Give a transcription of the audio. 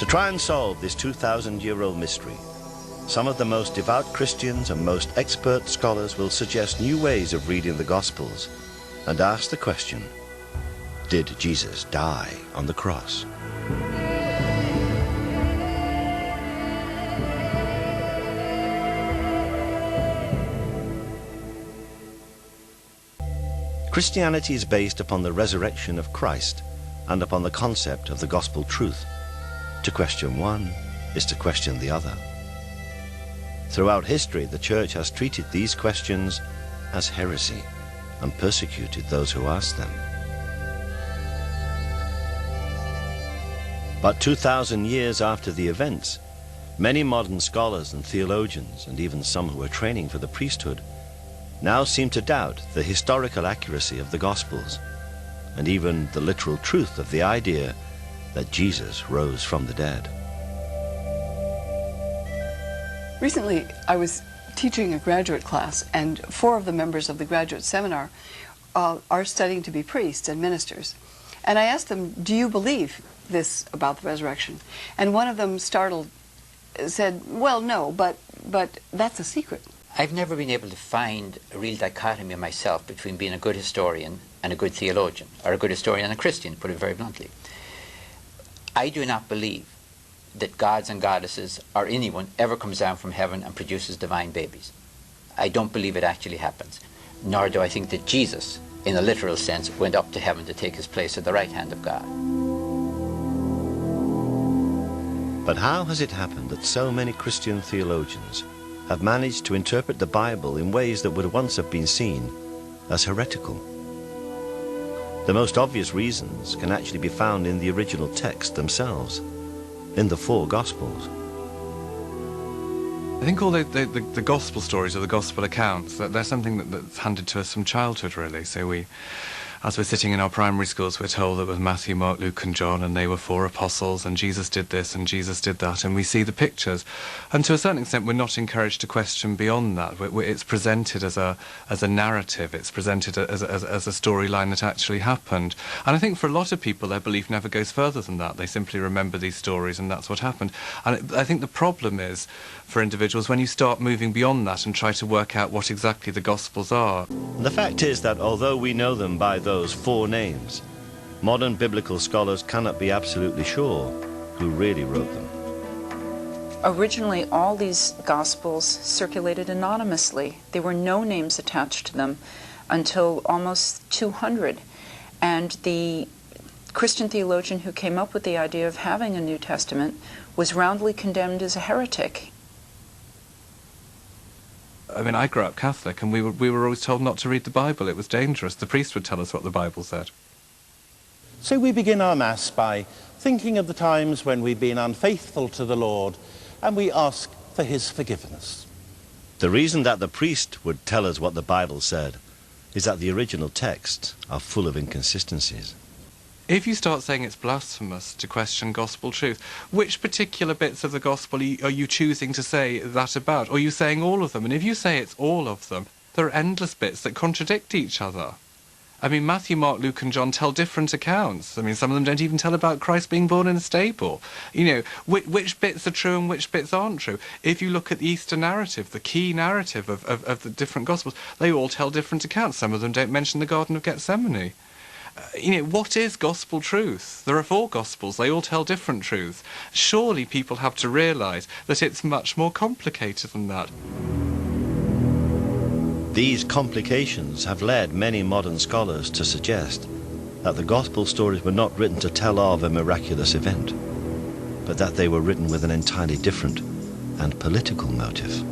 To try and solve this 2,000-year-old mystery, some of the most devout Christians and most expert scholars will suggest new ways of reading the Gospels and ask the question, did Jesus die on the cross? Christianity is based upon the resurrection of Christ and upon the concept of the gospel truth. To question one is to question the other. Throughout history, the Church has treated these questions as heresy and persecuted those who asked them. But 2,000 years after the events, many modern scholars and theologians, and even some who are training for the priesthood, now seem to doubt the historical accuracy of the Gospels, and even the literal truth of the idea that Jesus rose from the dead. Recently, I was teaching a graduate class, and 4 of the members of the graduate seminar are studying to be priests and ministers. And I asked them, do you believe this about the resurrection? And one of them, startled, said, well, no, but that's a secret. I've never been able to find a real dichotomy myself between being a good historian and a good theologian, or a good historian and a Christian, to put it very bluntly. I do not believe that gods and goddesses or anyone ever comes down from heaven and produces divine babies. I don't believe it actually happens. Nor do I think that Jesus, in a literal sense, went up to heaven to take his place at the right hand of God. But how has it happened that so many Christian theologians have managed to interpret the Bible in ways that would once have been seen as heretical? The most obvious reasons can actually be found in the original text themselves, in the 4 Gospels. I think all the Gospel stories or the Gospel accounts, that they're something that's handed to us from childhood, really. So as we're sitting in our primary schools, we're told that it was Matthew, Mark, Luke and John, and they were 4 apostles, and Jesus did this and Jesus did that, and we see the pictures. And to a certain extent, we're not encouraged to question beyond that. It's presented as a narrative. It's presented as a storyline that actually happened. And I think for a lot of people, their belief never goes further than that. They simply remember these stories, and that's what happened. And I think the problem is, for individuals, when you start moving beyond that and try to work out what exactly the Gospels are. The fact is that although we know them by those 4 names, modern biblical scholars cannot be absolutely sure who really wrote them. Originally, all these Gospels circulated anonymously. There were no names attached to them until almost 200. And the Christian theologian who came up with the idea of having a New Testament was roundly condemned as a heretic. I mean, I grew up Catholic, and we were always told not to read the Bible. It was dangerous. The priest would tell us what the Bible said. So we begin our Mass by thinking of the times when we've been unfaithful to the Lord, and we ask for his forgiveness. The reason that the priest would tell us what the Bible said is that the original texts are full of inconsistencies. If you start saying it's blasphemous to question gospel truth, which particular bits of the gospel are you choosing to say that about? Or are you saying all of them? And if you say it's all of them, there are endless bits that contradict each other. I mean, Matthew, Mark, Luke and John tell different accounts. I mean, some of them don't even tell about Christ being born in a stable. You know, which bits are true and which bits aren't true? If you look at the Easter narrative, the key narrative of the different gospels, they all tell different accounts. Some of them don't mention the Garden of Gethsemane. You know, what is gospel truth? There are 4 gospels, they all tell different truths. Surely people have to realise that it's much more complicated than that. These complications have led many modern scholars to suggest that the gospel stories were not written to tell of a miraculous event, but that they were written with an entirely different and political motive.